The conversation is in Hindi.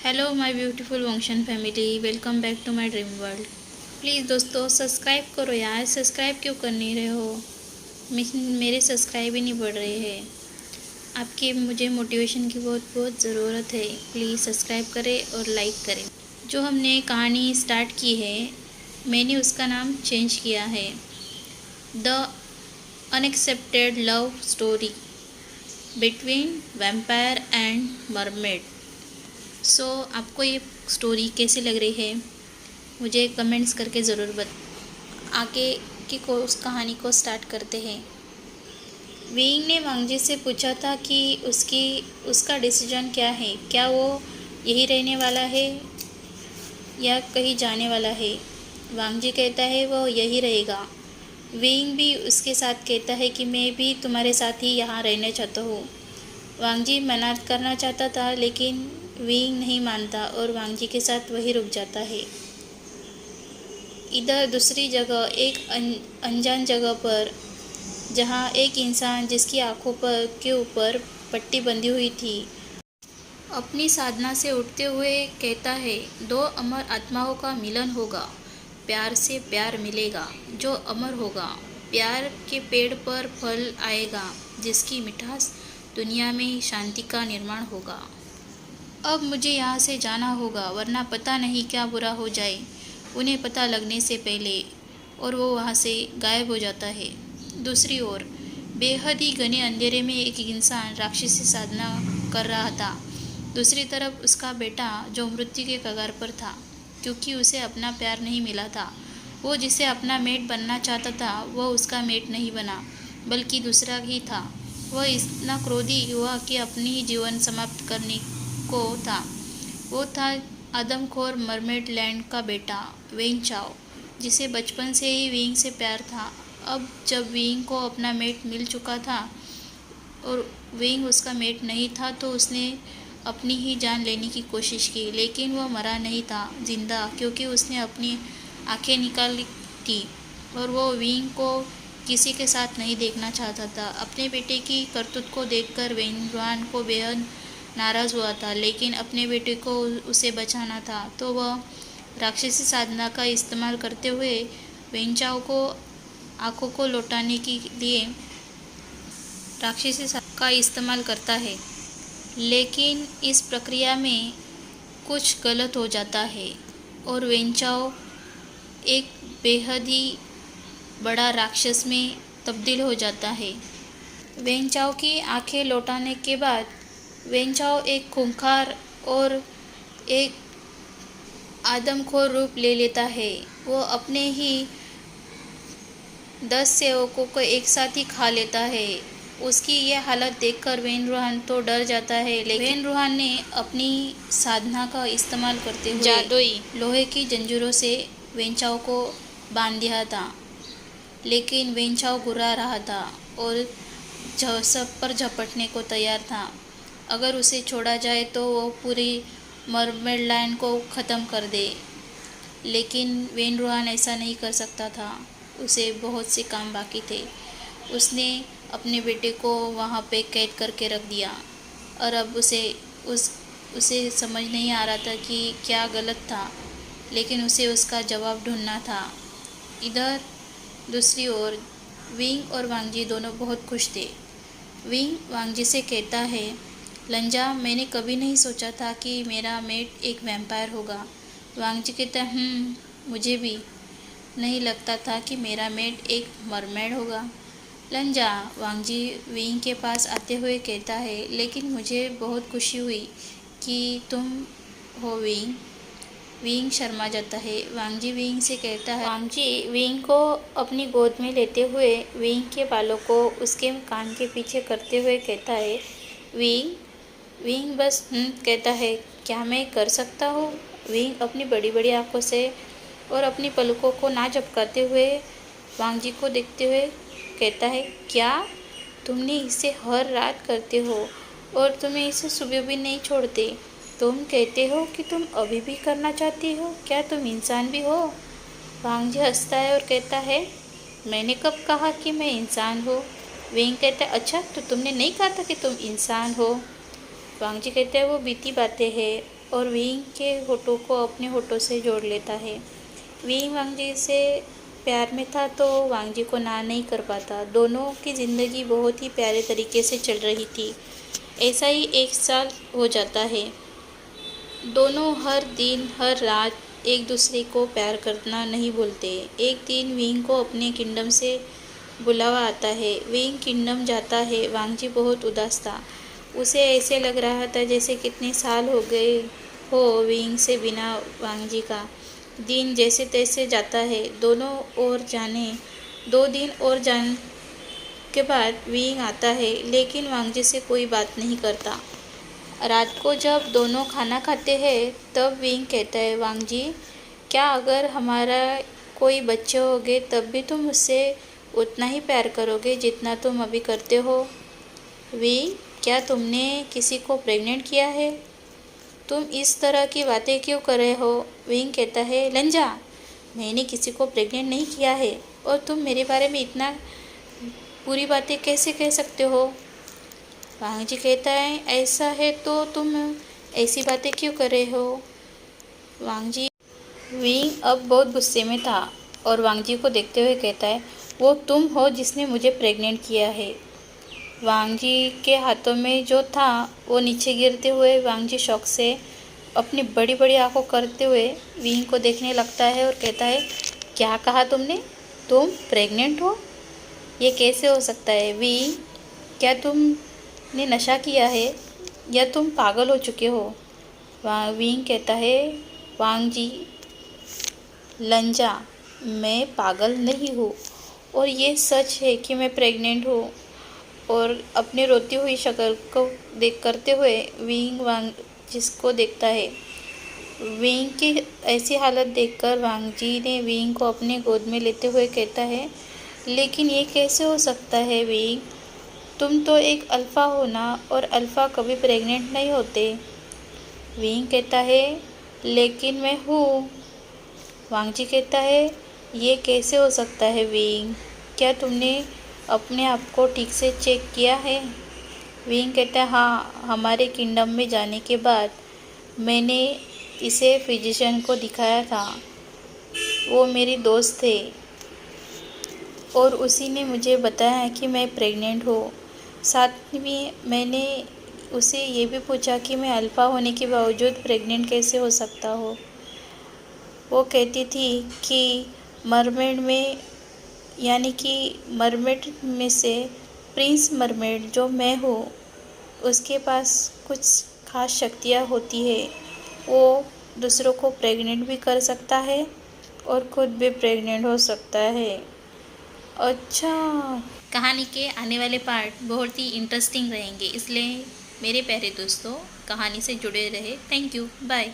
हेलो माय ब्यूटीफुल वंशन family, welcome back to my dream world. Please दोस्तों सब्सक्राइब करो यार, सब्सक्राइब क्यों कर नहीं रहे हो? मेरे सब्सक्राइब ही नहीं बढ़ रहे हैं। आपकी मुझे मोटिवेशन की बहुत बहुत ज़रूरत है। प्लीज़ सब्सक्राइब करें और लाइक करें। जो हमने कहानी स्टार्ट की है, मैंने उसका नाम चेंज किया है, the unexpected love story between vampire and mermaid. So आपको ये स्टोरी कैसी लग रही है मुझे कमेंट्स करके ज़रूर आगे की उस कहानी को स्टार्ट करते हैं। विंग ने वांगजी से पूछा था कि उसका डिसीजन क्या है, क्या वो यही रहने वाला है या कहीं जाने वाला है। वांगजी कहता है वो यही रहेगा। विंग भी उसके साथ कहता है कि मैं भी तुम्हारे साथ ही यहाँ रहना चाहता हूँ। वांगजी मना करना चाहता था लेकिन विंग नहीं मानता और वांगजी के साथ वही रुक जाता है। इधर दूसरी जगह एक अनजान जगह पर, जहाँ एक इंसान जिसकी आंखों पर के ऊपर पट्टी बंधी हुई थी, अपनी साधना से उठते हुए कहता है, दो अमर आत्माओं का मिलन होगा, प्यार से प्यार मिलेगा जो अमर होगा, प्यार के पेड़ पर फल आएगा जिसकी मिठास दुनिया में शांति का निर्माण होगा। अब मुझे यहाँ से जाना होगा वरना पता नहीं क्या बुरा हो जाए उन्हें पता लगने से पहले, और वो वहाँ से गायब हो जाता है। दूसरी ओर बेहद ही घने अंधेरे में एक इंसान राक्षसी साधना कर रहा था। दूसरी तरफ उसका बेटा जो मृत्यु के कगार पर था, क्योंकि उसे अपना प्यार नहीं मिला था। वो जिसे अपना मेट बनना चाहता था वह उसका मेट नहीं बना बल्कि दूसरा ही था। वह इतना क्रोधी हुआ कि अपनी ही जीवन समाप्त करने को था। वो था आदमखोर मरमेड लैंड का बेटा वेंग चाओ, जिसे बचपन से ही विंग से प्यार था। अब जब विंग को अपना मेट मिल चुका था और विंग उसका मेट नहीं था तो उसने अपनी ही जान लेने की कोशिश की, लेकिन वह मरा नहीं था, जिंदा, क्योंकि उसने अपनी आंखें निकाली थी और वो विंग को किसी के साथ नहीं देखना चाहता था। अपने बेटे की करतूत को देखकर वेंग रुआन को बेहद नाराज़ हुआ था, लेकिन अपने बेटे को उसे बचाना था तो वह राक्षसी साधना का इस्तेमाल करते हुए वेंग चाओ को आंखों को लौटाने के लिए राक्षसी का इस्तेमाल करता है। लेकिन इस प्रक्रिया में कुछ गलत हो जाता है और वेंग चाओ एक बेहद ही बड़ा राक्षस में तब्दील हो जाता है। वेंग चाओ की आंखें लौटाने के बाद वेंग चाओ एक खूंखार और एक आदमखोर रूप ले लेता है। वो अपने ही 10 सेवकों को एक साथ ही खा लेता है। उसकी यह हालत देखकर वेन रूहान तो डर जाता है, लेकिन वेन रूहान ने अपनी साधना का इस्तेमाल करते हुए जादुई लोहे की जंजीरों से वेंग चाओ को बांध दिया था। लेकिन वेंग चाओ गुर्रा रहा था और सब पर झपटने को तैयार था। अगर उसे छोड़ा जाए तो वो पूरी मरमेड लैंड को ख़त्म कर दे, लेकिन वेन रूहान ऐसा नहीं कर सकता था। उसे बहुत से काम बाकी थे। उसने अपने बेटे को वहाँ पे कैद करके रख दिया और अब उसे समझ नहीं आ रहा था कि क्या गलत था, लेकिन उसे उसका जवाब ढूंढना था। इधर दूसरी ओर विंग और वांगजी दोनों बहुत खुश थे। विंग वांगजी से कहता है, लंजा, मैंने कभी नहीं सोचा था कि मेरा मेट एक वैम्पायर होगा। वांगजी कहता है, मुझे भी नहीं लगता था कि मेरा मेट एक मरमेड होगा। लंजा, वांगजी विंग के पास आते हुए कहता है, लेकिन मुझे बहुत खुशी हुई कि तुम हो विंग। विंग शर्मा जाता है। वांगजी विंग से कहता है, वांगजी विंग को अपनी गोद में लेते हुए विंग के बालों को उसके कान के पीछे करते हुए कहता है, विंग बस कहता है, क्या मैं कर सकता हूँ? विंग अपनी बड़ी बड़ी आंखों से और अपनी पलकों को ना झपकाते हुए वांगजी को देखते हुए कहता है, क्या तुमने इसे हर रात करते हो और तुम्हें इसे सुबह भी नहीं छोड़ते? तुम कहते हो कि तुम अभी भी करना चाहती हो, क्या तुम इंसान भी हो? वांगजी हंसता है और कहता है, मैंने कब कहा कि मैं इंसान हूँ? विंग कहता है, अच्छा तो तुमने नहीं कहा था कि तुम इंसान हो? वांगजी कहते हैं, वो बीती बातें हैं, और विंग के होठों को अपने होठों से जोड़ लेता है। विंग वांगजी से प्यार में था तो वांगजी को ना नहीं कर पाता। दोनों की ज़िंदगी बहुत ही प्यारे तरीके से चल रही थी। ऐसा ही 1 साल हो जाता है। दोनों हर दिन हर रात एक दूसरे को प्यार करना नहीं भूलते। एक दिन विंग को अपने किंगडम से बुलावा आता है। विंग किंगडम जाता है। वांगजी बहुत उदास था। उसे ऐसे लग रहा था जैसे कितने साल हो गए हो विंग से बिना। वांगजी का दिन जैसे तैसे जाता है। 2 दिन और जान के बाद विंग आता है, लेकिन वांगजी से कोई बात नहीं करता। रात को जब दोनों खाना खाते हैं तब विंग कहता है, वांगजी क्या अगर हमारा कोई बच्चे होगे तब भी तुम मुझसे उतना ही प्यार करोगे जितना तुम अभी करते हो? विंग, क्या तुमने किसी को प्रेग्नेंट किया है? तुम इस तरह की बातें क्यों कर रहे हो? विंग कहता है, लंजा, मैंने किसी को प्रेग्नेंट नहीं किया है और तुम मेरे बारे में इतना बुरी बातें कैसे कह सकते हो? वांगजी कहता है, ऐसा है तो तुम ऐसी बातें क्यों कर रहे हो? वांगजी विंग अब बहुत गुस्से में था और वांगजी को देखते हुए कहता है, वो तुम हो जिसने मुझे प्रेग्नेंट किया है। वांगजी के हाथों में जो था वो नीचे गिरते हुए वांगजी शौक से अपनी बड़ी बड़ी आंखों करते हुए विंग को देखने लगता है और कहता है, क्या कहा तुमने? तुम प्रेग्नेंट हो? ये कैसे हो सकता है? विंग, क्या तुमने नशा किया है या तुम पागल हो चुके हो? विंग कहता है, वांगजी, लंजा, मैं पागल नहीं हूँ और ये सच है कि मैं प्रेग्नेंट हूँ। और अपने रोती हुई शक्ल को करते हुए विंग जिसको देखता है। विंग की ऐसी हालत देखकर वांगजी ने विंग को अपने गोद में लेते हुए कहता है, लेकिन ये कैसे हो सकता है विंग? तुम तो एक अल्फ़ा हो ना, और अल्फ़ा कभी प्रेग्नेंट नहीं होते। विंग कहता है, लेकिन मैं हूँ। वांगजी कहता है, ये कैसे हो सकता है विंग? क्या तुमने अपने आप को ठीक से चेक किया है? विंग कहता है, हाँ, हमारे किंगडम में जाने के बाद मैंने इसे फिजिशियन को दिखाया था। वो मेरी दोस्त थे और उसी ने मुझे बताया कि मैं प्रेग्नेंट हूँ। साथ में मैंने उसे ये भी पूछा कि मैं अल्फ़ा होने के बावजूद प्रेग्नेंट कैसे हो सकता हो। वो कहती थी कि मरमेड में, यानी कि मरमेड में से प्रिंस मरमेड जो मैं हूँ, उसके पास कुछ खास शक्तियाँ होती है। वो दूसरों को प्रेग्नेंट भी कर सकता है और खुद भी प्रेग्नेंट हो सकता है। अच्छा, कहानी के आने वाले पार्ट बहुत ही इंटरेस्टिंग रहेंगे, इसलिए मेरे प्यारे दोस्तों कहानी से जुड़े रहे। Thank you, bye.